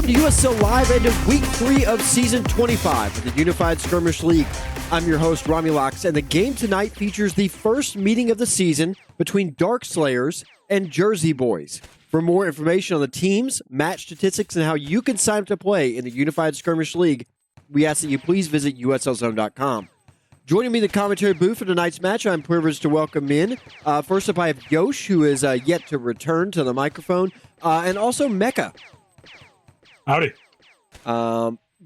Welcome to USL Live and to Week 3 of Season 25 of the Unified Skirmish League. I'm your host, Romulocks, and the game tonight features the first meeting of the season between Darkslayers and Jersey Boys. For more information on the teams, match statistics, and how you can sign up to play in the Unified Skirmish League, we ask that you please visit uslzone.com. Joining me in the commentary booth for tonight's match, I'm privileged to welcome in. First up, I have Yosh, who is yet to return to the microphone, and also Mecca. Howdy.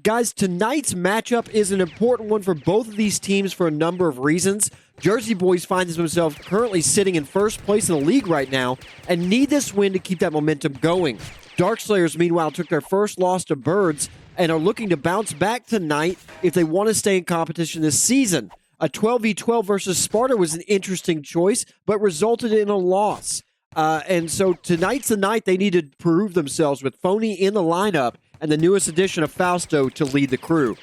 Guys, tonight's matchup is an important one for both of these teams for a number of reasons. Jersey Boys finds themselves currently sitting in first place in the league right now and need this win to keep that momentum going. Darkslayers, meanwhile, took their first loss to Birds and are looking to bounce back tonight if they want to stay in competition this season. A 12v12 versus Sparta was an interesting choice, but resulted in a loss. And so tonight's the night they need to prove themselves with Phony in the lineup and the newest addition of Fausto to lead the crew.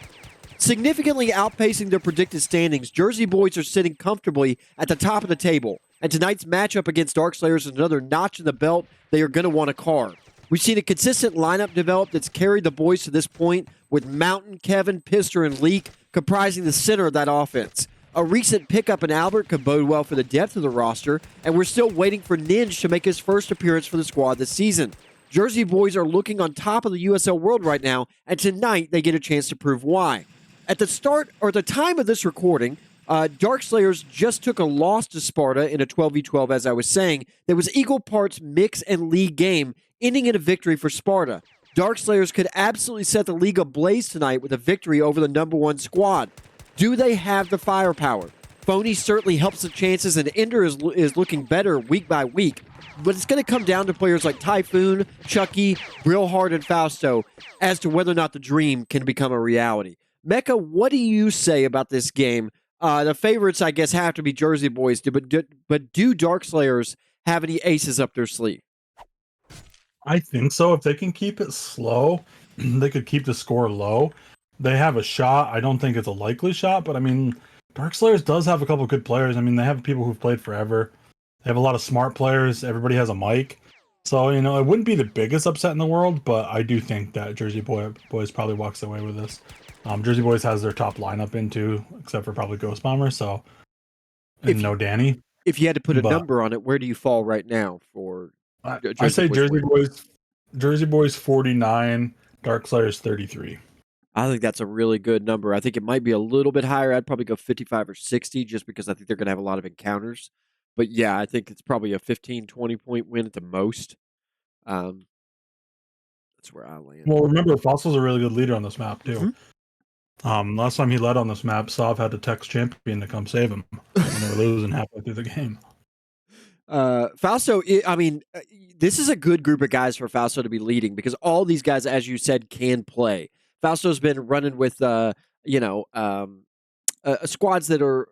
Significantly outpacing their predicted standings, Jersey Boys are sitting comfortably at the top of the table. And tonight's matchup against Darkslayers is another notch in the belt they are going to want to carve. We've seen a consistent lineup develop that's carried the boys to this point, with Mountain, Kevin, Pister, and Leak comprising the center of that offense. A recent pickup in Albert could bode well for the depth of the roster, and we're still waiting for Ninja to make his first appearance for the squad this season. Jersey Boys are looking on top of the USL world right now, and tonight they get a chance to prove why. At the start, or the time of this recording, Darkslayers just took a loss to Sparta in a 12v12, as I was saying. There was equal parts mix and league game, ending in a victory for Sparta. Darkslayers could absolutely set the league ablaze tonight with a victory over the number one squad. Do they have the firepower? Phony certainly helps the chances, and Ender is looking better week by week. But it's going to come down to players like Typhoon, Chucky, Brilhard, and Fausto as to whether or not the dream can become a reality. Mecca, what do you say about this game? The favorites, I guess, have to be Jersey Boys, but do Darkslayers have any aces up their sleeve? I think so. If they can keep it slow, they could keep the score low. They have a shot. I don't think it's a likely shot, but I mean, Darkslayers does have a couple good players. I mean, they have people who've played forever. They have a lot of smart players. Everybody has a mic. So, you know, it wouldn't be the biggest upset in the world, but I do think that Jersey Boys probably walks away with this. Jersey Boys has their top lineup in too, except for probably Ghost Bomber, so and no Danny. If you had to put a number on it, where do you fall right now for I say Jersey Boys 49, Darkslayers 33. I think that's a really good number. I think it might be a little bit higher. I'd probably go 55 or 60 just because I think they're going to have a lot of encounters. But yeah, I think it's probably a 15, 20-point win at the most. That's where I land. Well, remember, Fossil's a really good leader on this map, too. Mm-hmm. Last time he led on this map, Sov had to text Champion to come save him when they were losing halfway through the game. Fausto, I mean, this is a good group of guys for Fausto to be leading because all these guys, as you said, can play. Fausto's been running with, squads that are,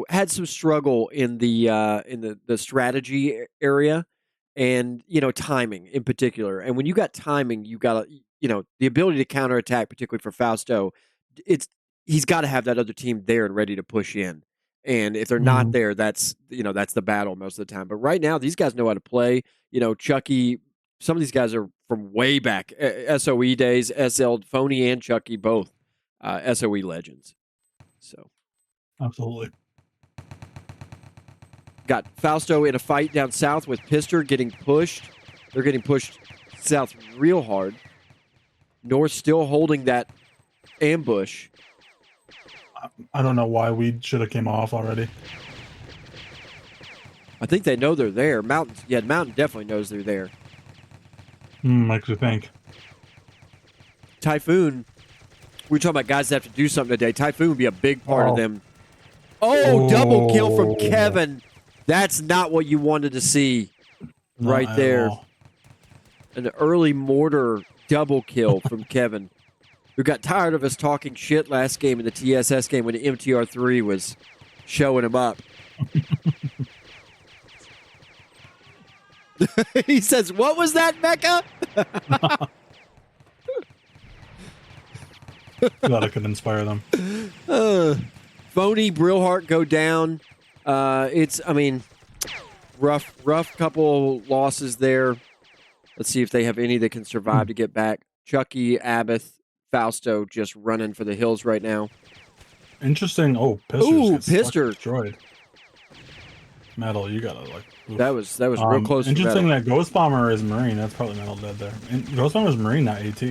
had some struggle in the strategy area and, timing in particular. And when you got timing, you got, the ability to counterattack, particularly for Fausto, he's got to have that other team there and ready to push in. And if they're not there, that's the battle most of the time. But right now, these guys know how to play. Chucky, some of these guys are from way back, SOE days, SL, Phony and Chucky, both SOE legends. So, absolutely. Got Fausto in a fight down south with Pister getting pushed. They're getting pushed south real hard. North still holding that ambush. I don't know why we should have came off already. I think they know they're there. Mountain definitely knows they're there. Makes you think. Typhoon, we were talking about guys that have to do something today. Typhoon would be a big part of them. Oh, double kill from Kevin. That's not what you wanted to see right there. An early mortar double kill from Kevin, who got tired of us talking shit last game in the TSS game when the MTR3 was showing him up. He says, "What was that, Mecca?" Thought I could inspire them. Phony, Brilhart go down. Rough couple losses there. Let's see if they have any that can survive to get back. Chucky, Abath, Fausto just running for the hills right now. Interesting. Oh, Pisters Ooh, gets fucking Pister. destroyed. Metal, you gotta like. Oof. That was real close. Interesting for that Ghost Bomber is Marine. That's probably Metal dead there. And Ghost Bomber is Marine, not AT.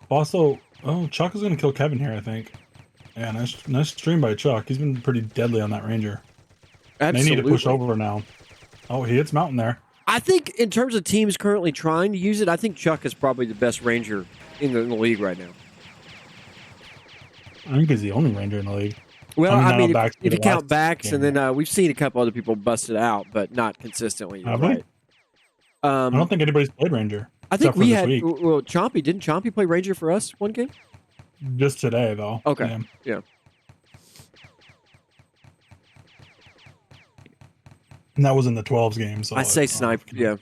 Also, oh, Chuck is gonna kill Kevin here, I think. Yeah, nice stream by Chuck. He's been pretty deadly on that Ranger. Absolutely. They need to push over now. Oh, he hits Mountain there. I think in terms of teams currently trying to use it, I think Chuck is probably the best Ranger in the league right now. I think he's the only Ranger in the league. Well, I mean if you count backs, game, and then we've seen a couple other people bust it out, but not consistently. You're right. I don't think anybody's played Ranger. I think we had. Well, Chompy didn't Chompy play Ranger for us one game? Just today, though. Okay. Yeah. And that was in the 12s game. So I say snipe. Yeah.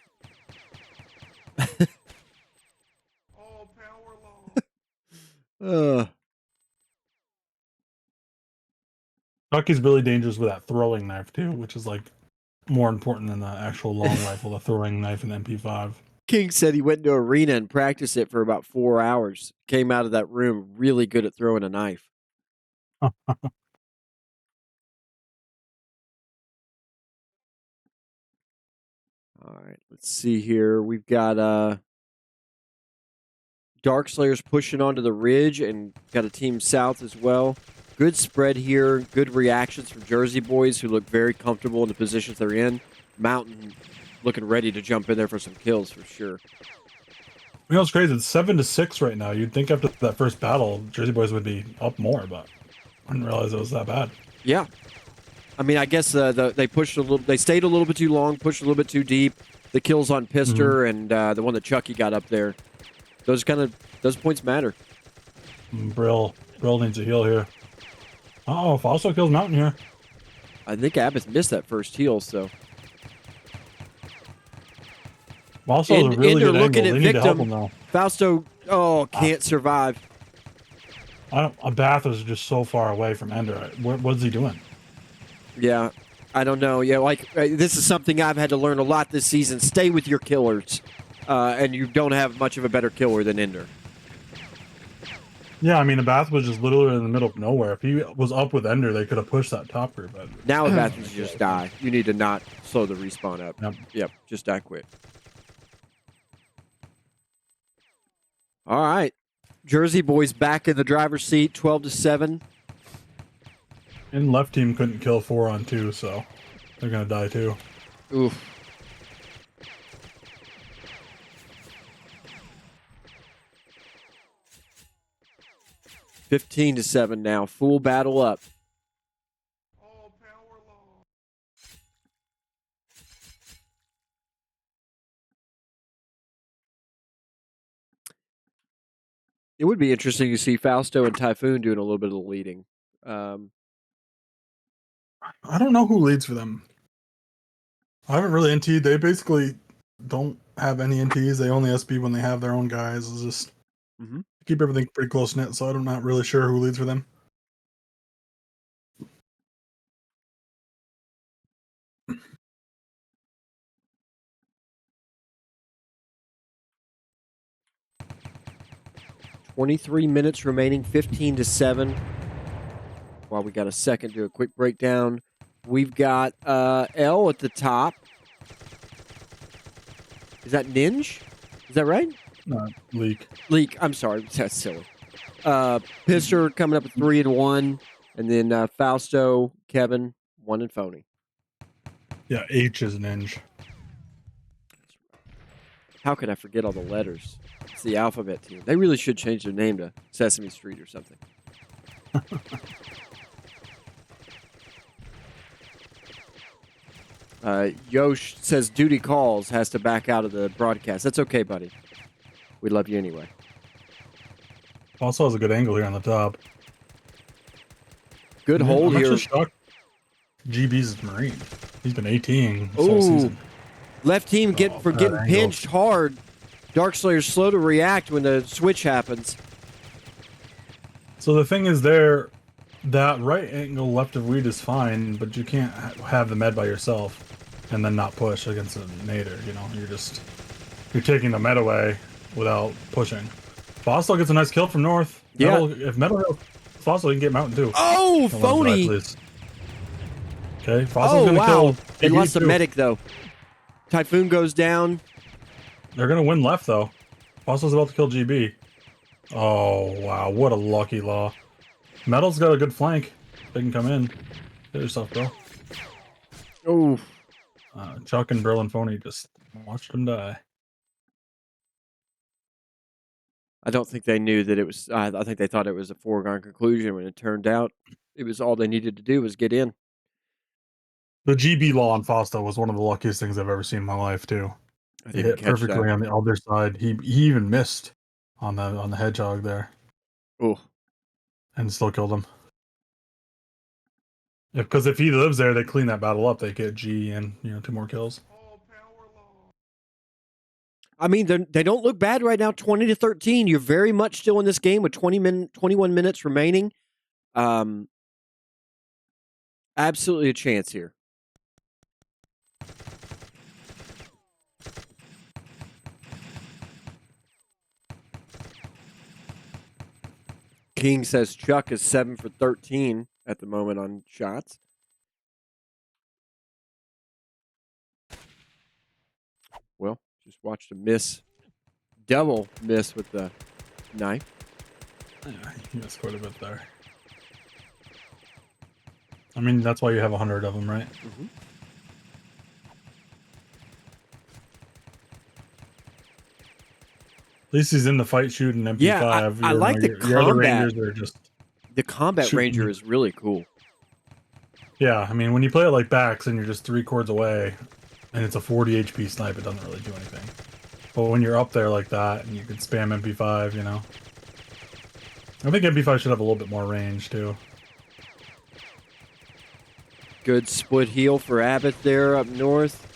Oh, power law. Chucky's really dangerous with that throwing knife too, which is like more important than the actual long rifle, the throwing knife in MP5. King said he went to arena and practiced it for about 4 hours. Came out of that room really good at throwing a knife. All right, let's see here. We've got Darkslayers pushing onto the ridge and got a team south as well. Good spread here. Good reactions from Jersey boys who look very comfortable in the positions they're in. Mountain looking ready to jump in there for some kills for sure. You know, it's crazy. It's 7-6 right now. You'd think after that first battle, Jersey boys would be up more, but I didn't realize it was that bad. Yeah. I mean, I guess they pushed a little. They stayed a little bit too long, pushed a little bit too deep. The kills on Pister and the one that Chucky got up there. Those points matter. Brill needs a heal here. Oh, Fausto kills Mountain here. I think Abbott missed that first heal, so. Also, a really good looking angle. At they need victim. to help him now. Fausto, can't survive. Abath is just so far away from Ender. What's he doing? Yeah, I don't know. Yeah, this is something I've had to learn a lot this season. Stay with your killers, and you don't have much of a better killer than Ender. Yeah, I mean, Abath was just literally in the middle of nowhere. If he was up with Ender, they could have pushed that top group. Now Abath needs to just die. You need to not slow the respawn up. Yep, just die quick. All right. Jersey boys back in the driver's seat, 12-7. And left team couldn't kill 4 on 2, so they're going to die too. Oof. $15-7 now. Full battle up. Oh, power law. It would be interesting to see Fausto and Typhoon doing a little bit of the leading. I don't know who leads for them. I haven't really NT'd. They basically don't have any NTs. They only SB when they have their own guys. It's just keep everything pretty close knit, so I'm not really sure who leads for them. $23 minutes remaining, 15-7. While we got a second, do a quick breakdown. We've got L at the top. Is that Ninja? Is that right? No, Leak. Leak. I'm sorry. That's silly. Pister coming up at 3-1. And then Fausto, Kevin, 1 and Phony. Yeah, H is Ninja. How could I forget all the letters? It's the alphabet team. They really should change their name to Sesame Street or something. Yosh says duty calls, has to back out of the broadcast. That's okay, buddy. We love you anyway. Also has a good angle here on the top. Good hold here. Shocked GB's Marine. He's been 18 this whole season. Left team getting pinched hard. Darkslayer's slow to react when the switch happens. So the thing is there, that right angle left of Weed is fine, but you can't have the med by yourself and then not push against a nader, you know? You're just... you're taking the meta away without pushing. Fossil gets a nice kill from north. Yeah. Metal, if Metal hits Fossil, you can get Mountain too. Oh, Don't let him die, phony. please. Okay, Fossil's gonna wow. kill. They GB lost the too. medic, though. Typhoon goes down. They're gonna win left though. Fossil's about to kill GB. Oh wow, what a lucky law. Metal's got a good flank. They can come in. Get yourself, bro. Oh. Chuck and Brill and Phony just watched him die. I don't think they knew that it was. I think they thought it was a foregone conclusion when it turned out it was all they needed to do was get in. The GB law on Fosta was one of the luckiest things I've ever seen in my life too. I He didn't hit catch perfectly that. on the other side. He even missed on the hedgehog there Oh, and still killed him. Because if he lives there, they clean that battle up. They get G and 2 more kills. I mean, they don't look bad right now. 20-13. You're very much still in this game with 21 minutes remaining. Absolutely a chance here. King says Chuck is 7 for 13 at the moment on shots. Well, just watched a double miss with the knife. Yeah, he missed quite a bit there. I mean, that's why you have 100 of them, right? Mm-hmm. At least he's in the fight shooting MP5. Yeah, I like the your other combat. Rangers are just The combat shooting. ranger is really cool. Yeah, I mean, when you play it like backs and you're just 3 chords away, and it's a 40 HP snipe, it doesn't really do anything. But when you're up there like that, and you can spam MP5, I think MP5 should have a little bit more range too. Good split heal for Abbott there up north.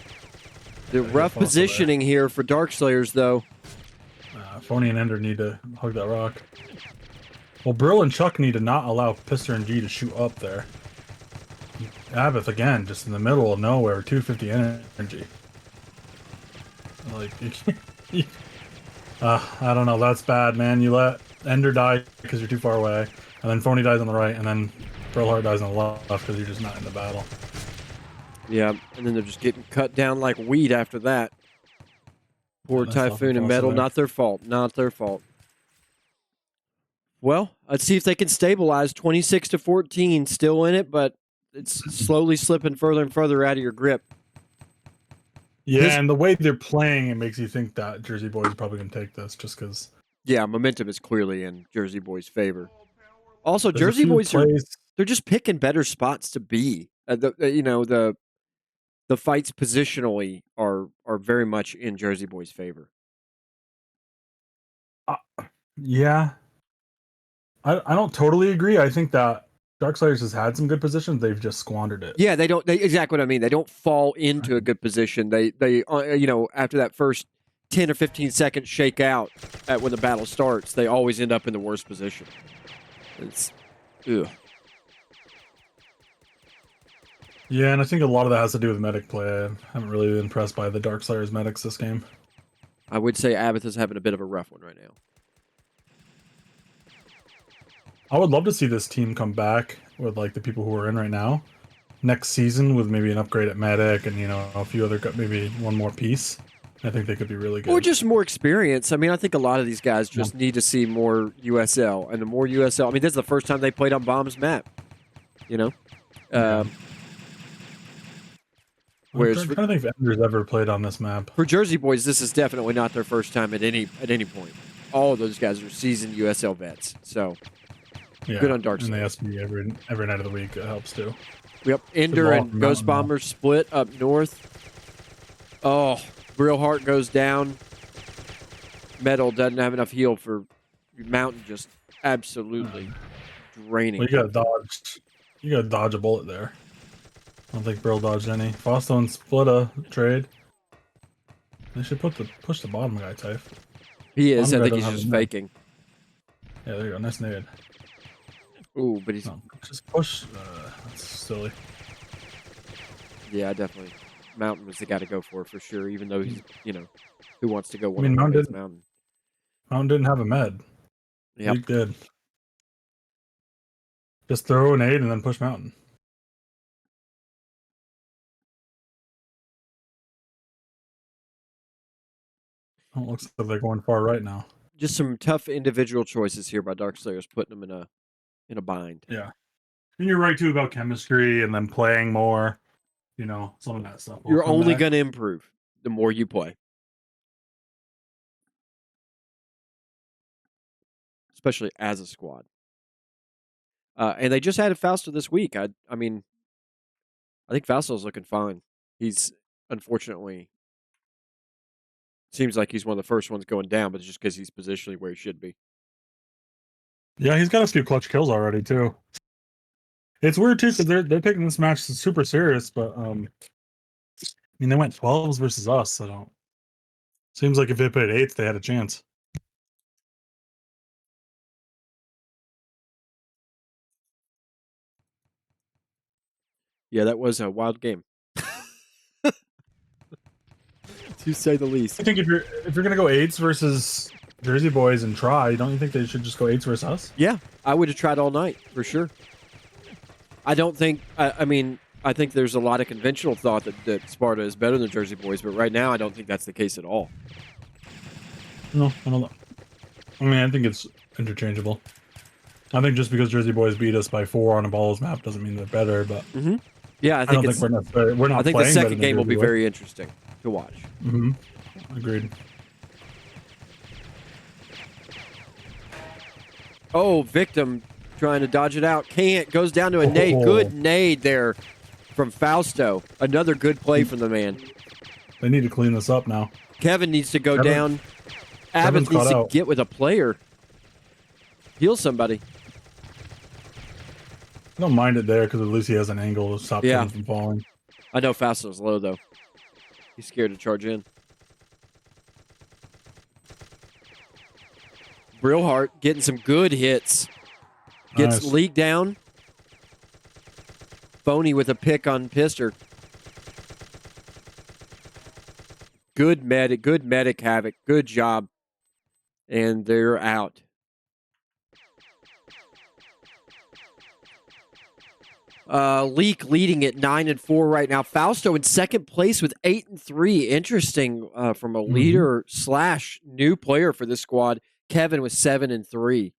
The rough positioning here for Darkslayers, though. Phony and Ender need to hug that rock. Well, Brill and Chuck need to not allow Pister and G to shoot up there. Abbott, again, just in the middle of nowhere, 250 energy. Like, I don't know, that's bad, man. You let Ender die because you're too far away, and then Phony dies on the right, and then Brillheart dies on the left because you're just not in the battle. Yeah, and then they're just getting cut down like weed after that. Poor Typhoon and Metal, not their fault. Not their fault. Well, let's see if they can stabilize. 26-14, still in it, but it's slowly slipping further and further out of your grip. Yeah, and the way they're playing, it makes you think that Jersey Boys are probably going to take this just because... Yeah, momentum is clearly in Jersey Boys' favor. Also, Jersey Boys they're just picking better spots to be. The fights positionally are very much in Jersey Boys' favor. Yeah. I don't totally agree. I think that Darkslayers has had some good positions. They've just squandered it. Yeah, they exactly what I mean. They don't fall into a good position. They after that first 10 or 15 seconds shake out when the battle starts, they always end up in the worst position. It's ugh. Yeah, and I think a lot of that has to do with medic play. I haven't really been impressed by the Darkslayers medics this game. I would say Abath is having a bit of a rough one right now. I would love to see this team come back with like the people who are in right now next season with maybe an upgrade at medic and a few other, maybe one more piece. I think they could be really good. Or just more experience. I mean, I think a lot of these guys just need to see more USL, and the more USL. I mean, this is the first time they played on Bomb's map. Whereas I'm trying to think if Ender's ever played on this map. For Jersey Boys, this is definitely not their first time at any point. All of those guys are seasoned USL vets, so good on Darkslayers. And they ask me every night of the week. It helps too. Yep, Ender and Ghost Bomber split up north. Oh, Real Heart goes down. Metal doesn't have enough heal for Mountain, just absolutely draining. Well, you gotta dodge a bullet there. I don't think Brill dodged any. Fostone split a trade. They should push the bottom guy, Typh. He is. I think he's just faking. Yeah, there you go. Nice nade. Ooh, but he's... just push. That's silly. Yeah, definitely. Mountain was the guy to go for sure, even though he's, who wants to go I mean, one-on-one against Mountain. Mountain didn't have a med. Yep. Leak did. Just throw an 8 and then push Mountain. Oh, it looks like they're going far right now. Just some tough individual choices here by Darkslayers, putting them in a bind. Yeah. And you're right, too, about chemistry and then playing more. Some of that stuff. You're only going to improve the more you play. Especially as a squad. And they just added Fausto this week. I think Fausto's looking fine. He's, unfortunately, seems like he's one of the first ones going down, but it's just because he's positionally where he should be. Yeah, he's got a few clutch kills already, too. It's weird, too, because they're taking this match super serious, but, they went 12s versus us, so seems like if they played 8s, they had a chance. Yeah, that was a wild game. To say the least. I think if you're gonna go 8s versus Jersey Boys and try, don't you think they should just go 8s versus us? Yeah, I would have tried all night for sure. I don't think. I think there's a lot of conventional thought that Sparta is better than Jersey Boys, but right now I don't think that's the case at all. No, I don't know. I think it's interchangeable. I think just because Jersey Boys beat us by 4 on a balls map doesn't mean they're better, but yeah, I think we're not. I think the second game will be very interesting to watch. Agreed. Oh, Victim trying to dodge it out. Can't. Goes down to a nade. Good nade there from Fausto. Another good play from the man. They need to clean this up now. Kevin needs to go down. Abbott needs to get with a player. Heal somebody. I don't mind it there because at least he has an angle to stop him from falling. I know Fausto's low, though. He's scared to charge in. Brillhart getting some good hits. Gets Leak down. Phony with a pick on Pister. Good medic Havoc. Good job. And they're out. Leak leading at 9-4 right now. Fausto in second place with 8-3. Interesting from a leader / new player for this squad. Kevin with 7-3.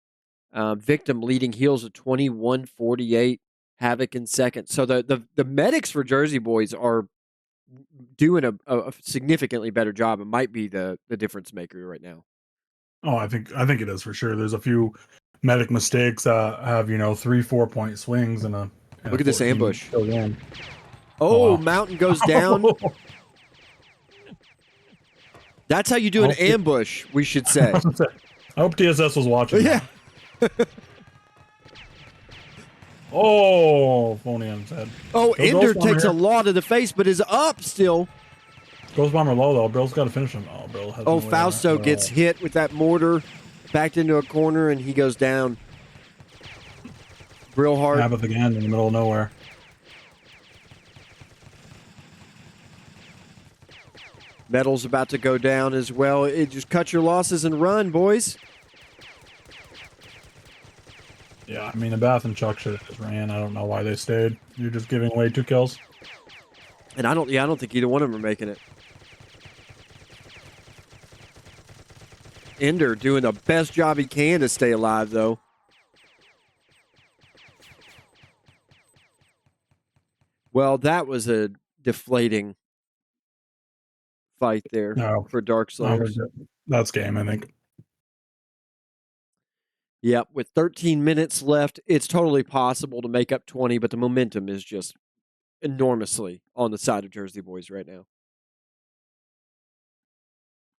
Victim leading heals at 21-48. Havoc in second. So the medics for Jersey Boys are doing a significantly better job. It might be the difference maker right now. Oh, I think it is for sure. There's a few medic mistakes that have 3-4 point swings and a. Look at this ambush. Oh, wow. Mountain goes down. That's how you do an ambush, we should say. I hope TSS was watching. Yeah. Oh, phony on his head. Oh, Ender takes a lot to the face, but is up still. Ghost Bomber low, though. Brill's got to finish him. Oh, Brill has Oh, Fausto gets hit with that mortar, backed into a corner, and he goes down. Brillhart. Abbott again in the middle of nowhere. Metal's about to go down as well. Just cut your losses and run, boys. Yeah, Abath and Chuck should have just ran. I don't know why they stayed. You're just giving away 2 kills. And I don't think either one of them are making it. Ender doing the best job he can to stay alive, though. Well, that was a deflating fight there for Darkslayers. That's game, I think. Yep, with 13 minutes left, it's totally possible to make up 20, but the momentum is just enormously on the side of Jersey Boys right now.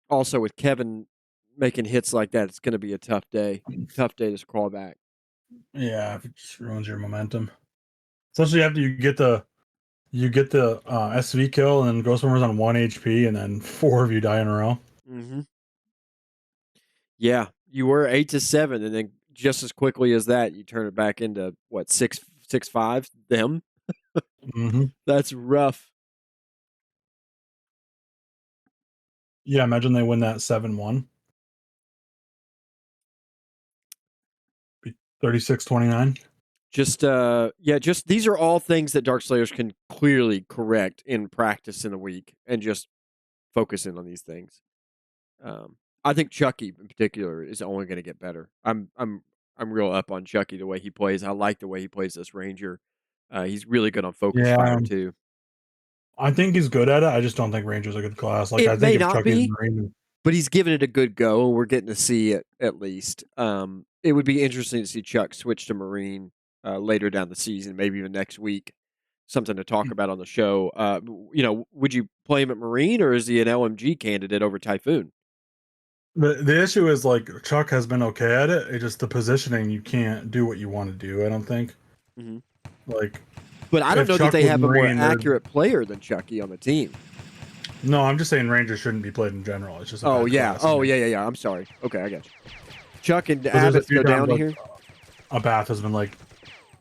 Also, with Kevin making hits like that, it's going to be a tough day. Tough day to crawl back. Yeah, it just ruins your momentum. Especially after you get the SV kill and then Ghost Bomber's on 1 HP and then 4 of you die in a row. Yeah, you were 8-7, and then just as quickly as that, you turn it back into what 6-5 them. That's rough. Yeah, imagine they win that 7-1. 36-29. Just these are all things that Darkslayers can clearly correct in practice in a week and just focus in on these things. I think Chucky in particular is only going to get better. I'm real up on Chucky, the way he plays. I like the way he plays this Ranger. He's really good on focus fire too. I think he's good at it. I just don't think Ranger's a good class. Like, It I think may if not Chucky's be, Marine, but he's given it a good go, and we're getting to see it at least. It would be interesting to see Chuck switch to Marine later down the season, maybe even next week. Something to talk about on the show. Would you play him at Marine, or is he an LMG candidate over Typhoon? the issue is, like, Chuck has been okay at it. It's just the positioning, you can't do what you want to do, I don't think. Mm-hmm. Like, but I don't know Chuck that they have a more Marine, accurate player than Chucky on the team. No, I'm just saying Ranger shouldn't be played in general. It's just a bad class. Yeah. I'm sorry. Okay, I got you. Chuck and There's a Abbott few go down times, here. A Bath has been, like,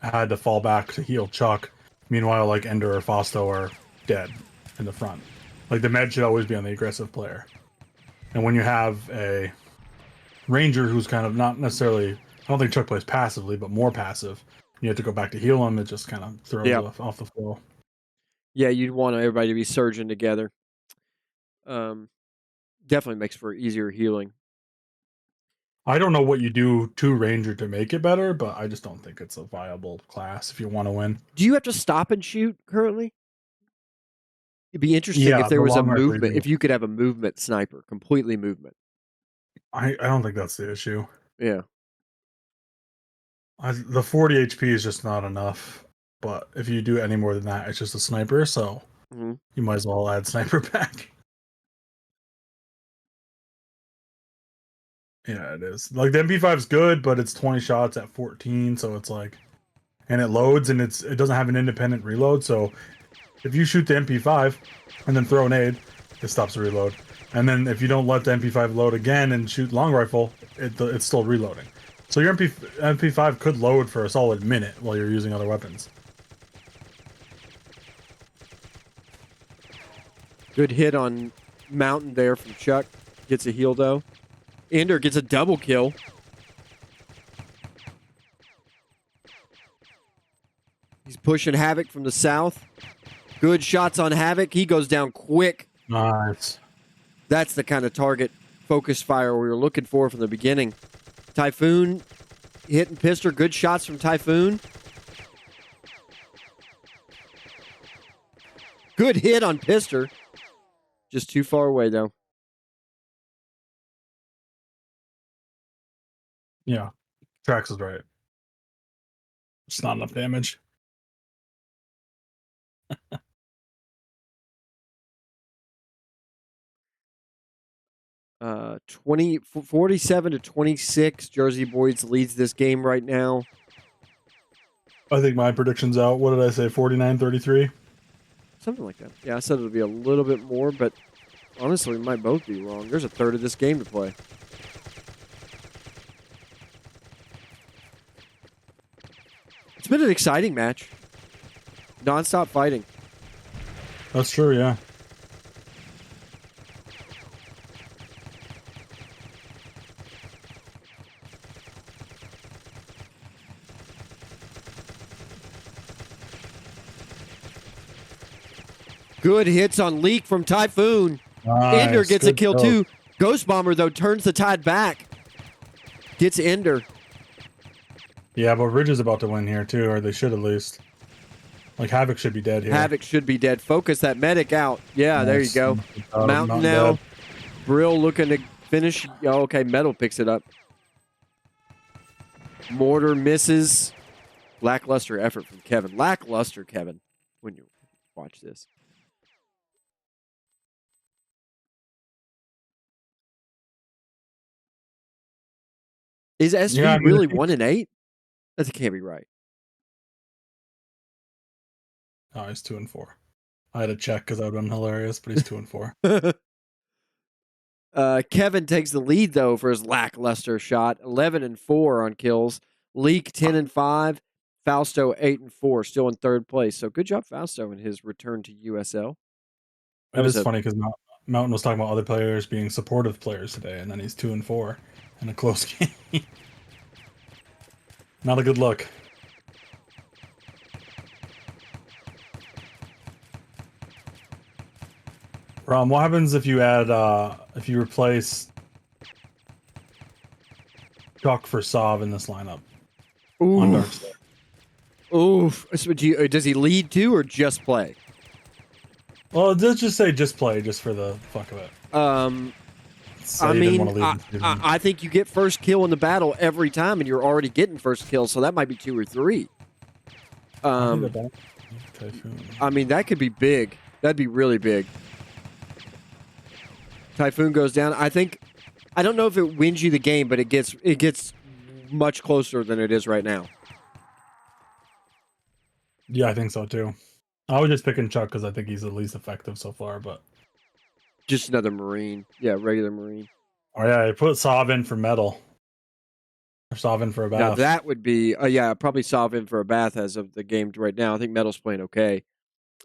had to fall back to heal Chuck. Meanwhile, like, Ender or Fausto are dead in the front. Like, the med should always be on the aggressive player. And when you have a Ranger who's kind of not necessarily, I don't think Chuck plays passively, but more passive, you have to go back to heal him. It just kind of throws off the flow. Yeah, you'd want everybody to be surging together. Definitely makes for easier healing. I don't know what you do to Ranger to make it better, but I just don't think it's a viable class if you want to win. Do you have to stop and shoot currently? It'd be interesting if there was a movement, if you could have a movement sniper, completely movement. I don't think that's the issue. Yeah. The 40 HP is just not enough. But if you do any more than that, it's just a sniper, so you might as well add sniper back. Yeah, it is. Like, the MP5 is good, but it's 20 shots at 14, so it's like, and it loads, and it doesn't have an independent reload. So if you shoot the MP5 and then throw an aid, it stops the reload. And then if you don't let the MP5 load again and shoot long rifle, it's still reloading. So your MP5 could load for a solid minute while you're using other weapons. Good hit on Mountain there from Chuck. Gets a heal though. Ender gets a double kill. He's pushing Havoc from the south. Good shots on Havoc. He goes down quick. Nice. That's the kind of target focus fire we were looking for from the beginning. Typhoon hitting Pister. Good shots from Typhoon. Good hit on Pister. Just too far away, though. Yeah. Trax is right. It's not enough damage. 47-26. Jersey Boys leads this game right now. I think my prediction's out. What did I say? 49-33? Something like that. Yeah, I said it would be a little bit more, but honestly, we might both be wrong. There's a third of this game to play. It's been an exciting match. Non-stop fighting. That's true, yeah. Good hits on Leak from Typhoon. Nice. Ender gets a kill too. Ghost Bomber, though, turns the tide back. Gets Ender. Yeah, but Ridge is about to win here too, or they should at least. Like, Havoc should be dead here. Havoc should be dead. Focus that medic out. Yeah, nice. There you go. Mountain now. Dead. Brill looking to finish. Oh, okay, Metal picks it up. Mortar misses. Lackluster effort from Kevin. Lackluster, Kevin, when you watch this. Is SV really 1-8? That can't be right. Oh, he's 2-4. I had to check because that would have been hilarious, but he's 2-4. Kevin takes the lead though for his lackluster shot. 11-4 on kills. Leak 10-5. Fausto 8-4, still in third place. So good job, Fausto, in his return to USL. It is funny because Mountain was talking about other players being supportive players today, and then he's 2-4 in a close game. Not a good look. What happens if you add if you replace Chuck for Sov in this lineup on Darkslayer? Oof. So does he lead too or just play? Well, let's just say just play, just for the fuck of it. I mean, I think you get first kill in the battle every time, and you're already getting first kill, so that might be 2 or 3. I mean, that could be big. That'd be really big. Typhoon goes down. I don't know if it wins you the game, but it gets much closer than it is right now. Yeah, I think so too. I was just picking Chuck because I think he's the least effective so far, but just another Marine. Yeah, regular Marine. Oh yeah, I put Sov in for metal. Or Sov in for a bath. Now that would be yeah, probably Sov in for a bath as of the game right now. I think Metal's playing okay.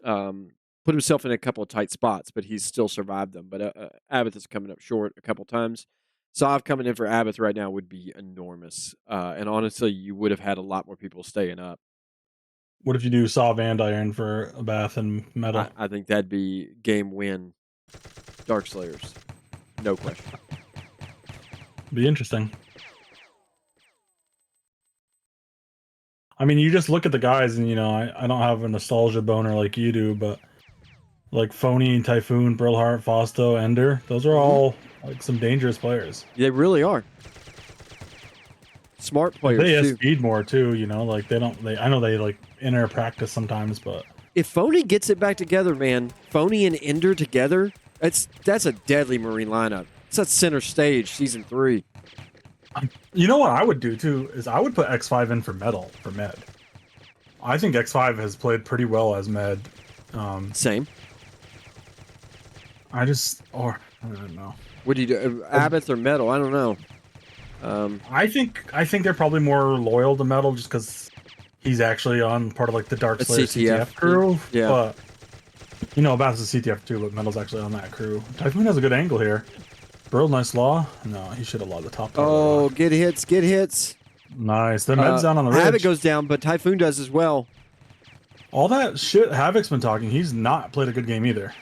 Put himself in a couple of tight spots, but he's still survived them. But Abath is coming up short a couple times. Sov coming in for Abath right now would be enormous. And honestly, you would have had a lot more people staying up. What if you do Sov and Iron for a bath and metal? I think that'd be game win. Darkslayers. No question. Be interesting. I mean, you just look at the guys, and I don't have a nostalgia boner like you do, but like Phony, Typhoon, Brilhart, Fausto, Ender, those are all like some dangerous players. They really are. Smart players. They have speed more too, like I know they like enter practice sometimes, but if Phony gets it back together, man, Phony and Ender together, that's a deadly Marine lineup. It's that center stage, season 3. You know what I would do too is I would put X5 in for metal for med. I think X5 has played pretty well as med. Same. I don't know. What do you do, Abath or metal? I don't know. I think they're probably more loyal to metal just because he's actually on part of like the Darkslayer CTF crew. Yeah. But Abath's a CTF too, but metal's actually on that crew. Typhoon has a good angle here. Bro, nice law. No, he should have logged the top. Oh, get hits, get hits. Nice. The med's down on the ridge. Havoc goes down, but Typhoon does as well. All that shit Havoc's been talking, he's not played a good game either.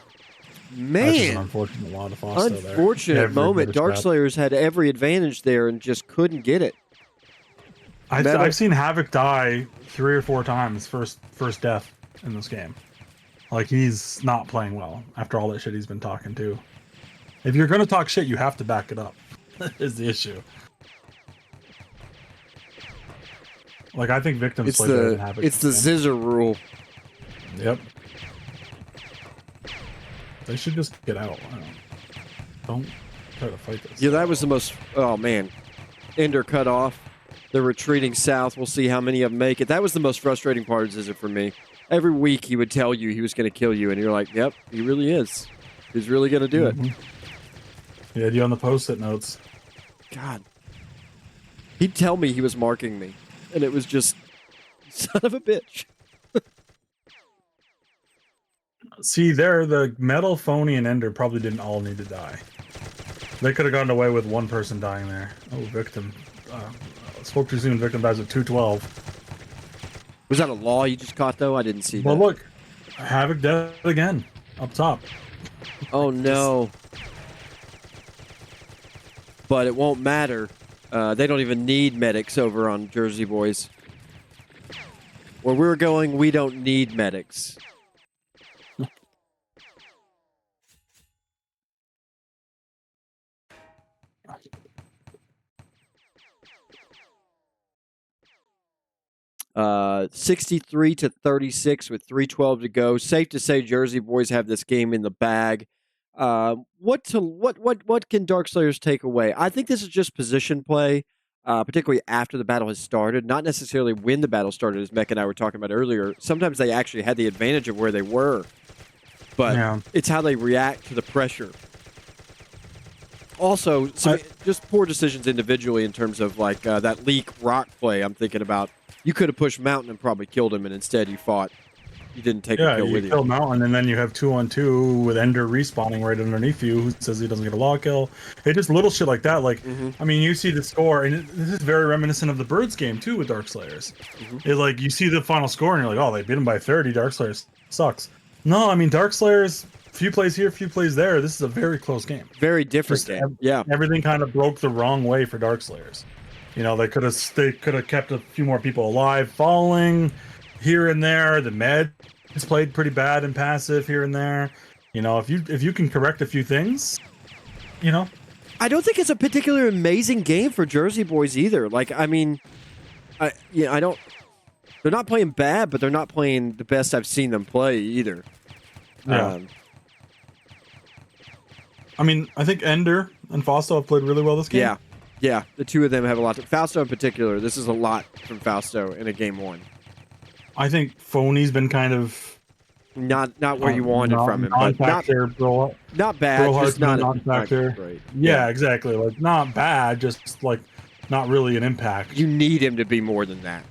Man. That's just an unfortunate law to Fausto there. Unfortunate moment. Darkslayers had every advantage there and just couldn't get it. I've seen Havoc die 3 or 4 times first death in this game. Like, he's not playing well after all that shit he's been talking to. If you're going to talk shit, you have to back it up, is the issue. Like, I think victims play better than Havoc. It's the Zizzer rule. Yep. They should just get out. Don't try to fight this. Yeah, that was the most... Oh, man. Ender cut off. They're retreating south. We'll see how many of them make it. That was the most frustrating part of Zizzer for me. Every week he would tell you he was going to kill you, and you're like, yep, he really is. He's really going to do it. He had you on the post-it notes. God. He'd tell me he was marking me, and it was just, son of a bitch. See, the metal, Phony, and Ender probably didn't all need to die. They could have gotten away with one person dying there. Oh, victim. Spoke too soon. Victim dies at 212. Was that a law you just caught, though? I didn't see that. Well, look. Havoc dead again. Up top. Oh, no. But it won't matter. They don't even need medics over on Jersey Boys. Where we're going, we don't need medics. Uh, 63-36 with 3:12 to go. Safe to say, Jersey Boys have this game in the bag. What can Darkslayers take away? I think this is just position play, particularly after the battle has started. Not necessarily when the battle started, as Mecca and I were talking about earlier. Sometimes they actually had the advantage of where they were, but it's how they react to the pressure. Also, just poor decisions individually in terms of like that leak rock play. I'm thinking about. You could have pushed Mountain and probably killed him, and instead you fought You didn't take a Yeah, kill you with you. kill Mountain, and then you have 2-on-2 with Ender respawning right underneath you, who says he doesn't get a log kill. It just little shit like that. Like, I mean, you see the score, and this is very reminiscent of the Birds game too with Darkslayers. It's like you see the final score, and you're like, oh, they beat him by 30. Darkslayers sucks. No, I mean, Darkslayers, few plays here, few plays there. This is a very close game. Very different game. Yeah. Everything kind of broke the wrong way for Darkslayers. You know, they could have kept a few more people alive, falling here and there. The meds played pretty bad and passive here and there. You know, if you can correct a few things, you know. I don't think it's a particularly amazing game for Jersey Boys either. Like, I mean, I don't. They're not playing bad, but they're not playing the best I've seen them play either. Yeah. I mean, I think Ender and Fausto have played really well this game. Yeah. Yeah, the two of them have a lot. Fausto in particular, this is a lot from Fausto in a game one. I think Phony's been kind of not where you wanted from him, but not bad. Just not great. Yeah, exactly. Like not bad, just like not really an impact. You need him to be more than that.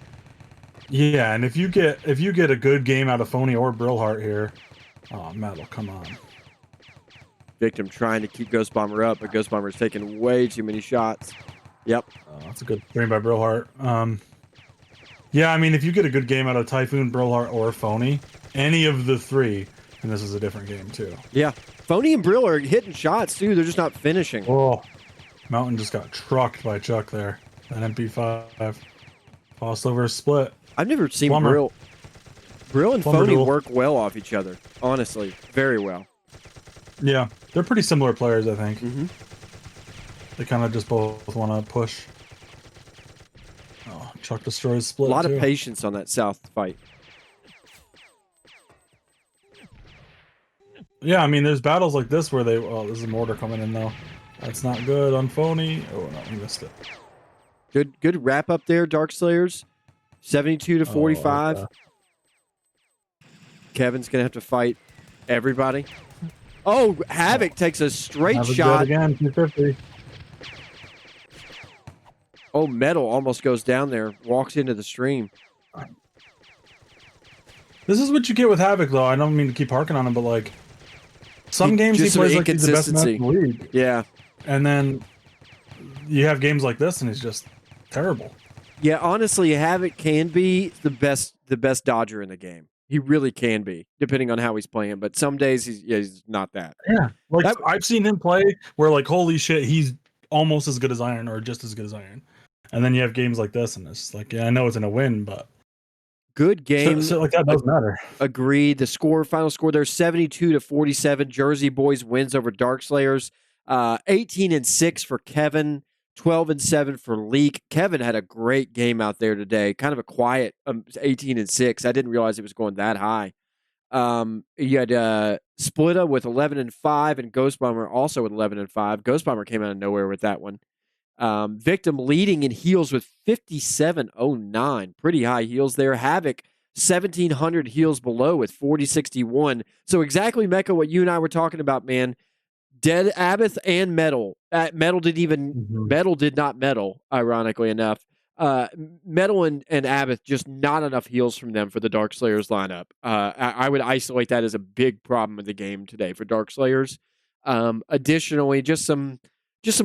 Yeah, and if you get a good game out of Phony or Brillheart here, oh Metal, come on. Victim trying to keep Ghost Bomber up, but Ghost Bomber's taking way too many shots. Yep. That's a good frame by Brillheart. Yeah, I mean, if you get a good game out of Typhoon, Brillheart, or Phony, any of the three, and this is a different game too. Yeah. Phony and Brill are hitting shots too. They're just not finishing. Oh, Mountain just got trucked by Chuck there. An MP5. Lost over a split. I've never seen Plumber. Brill and Plumber Phony duel. work well off each other. Honestly, very well. Yeah, they're pretty similar players, I think. Mm-hmm. They kind of just both want to push. Oh, Chuck destroys split. A lot too. of patience on that South fight. Yeah, I mean, there's battles like this where they. Oh, there's a mortar coming in though. That's not good on Phony. Oh no, he missed it. Good wrap up there, Darkslayers. 72-45. Oh, Kevin's gonna have to fight everybody. Oh, Havoc takes a straight Have a shot. good again, 250. Oh, Metal almost goes down there, walks into the stream. This is what you get with Havoc, though. I don't mean to keep harking on him, but like some games he just some plays like he's the best man inconsistency. in the league, Yeah. and then you have games like this, and he's just terrible. Yeah, honestly, Havoc can be the best dodger in the game. He really can be, depending on how he's playing. But some days he's not that. Yeah, like That- I've seen him play where like holy shit, he's almost as good as Iron or just as good as Iron, and then you have games like this, and it's like, yeah, I know it's in a win, but Good game. so like that doesn't matter. Agreed. The final score there, 72-47. Jersey Boys wins over Darkslayers. 18-6 for Kevin. 12-7 for Leak. Kevin had a great game out there today. Kind of a quiet 18-6. I didn't realize it was going that high. You had Splitta with 11-5 and Ghost Bomber also with 11-5. Ghost Bomber came out of nowhere with that one. Victim leading in heals with 5709. Pretty high heals there. Havoc 1700 heals below with 4061. So exactly, Mecca, what you and I were talking about, man. Dead Abath and Metal. Metal did not metal, ironically enough. Metal and Abath, just not enough heals from them for the Darkslayers lineup. I would isolate that as a big problem in the game today for Darkslayers. Additionally, just some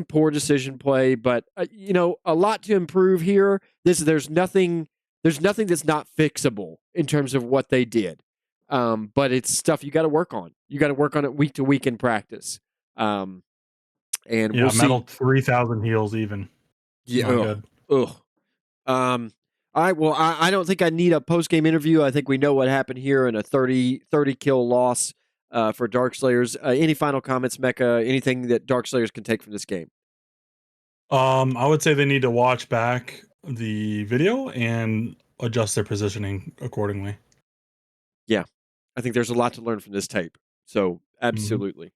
poor decision play, but a lot to improve here. There's nothing that's not fixable in terms of what they did. But it's stuff you got to work on. You got to work on it week to week in practice. And we'll see. Metal 3,000 heals even. Yeah. Not Ugh. All right. Well, I don't think I need a post game interview. I think we know what happened here in a 30 kill loss for Darkslayers. Any final comments, Mecca? Anything that Darkslayers can take from this game? I would say they need to watch back the video and adjust their positioning accordingly. Yeah, I think there's a lot to learn from this tape. So absolutely.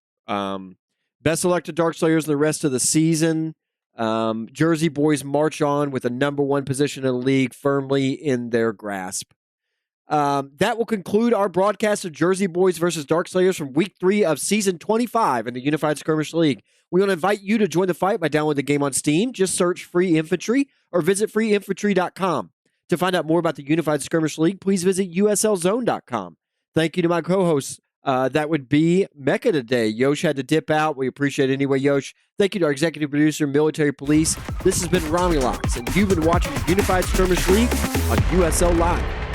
Best of luck to Darkslayers in the rest of the season. Jersey Boys march on with the #1 position in the league firmly in their grasp. That will conclude our broadcast of Jersey Boys versus Darkslayers from Week 3 of Season 25 in the Unified Skirmish League. We want to invite you to join the fight by downloading the game on Steam. Just search Free Infantry or visit freeinfantry.com. To find out more about the Unified Skirmish League, please visit uslzone.com. Thank you to my co-hosts. That would be Mecca today. Yosh had to dip out. We appreciate it anyway, Yosh. Thank you to our executive producer, Military Police. This has been Romulocks, and you've been watching the Unified Skirmish League on USL Live.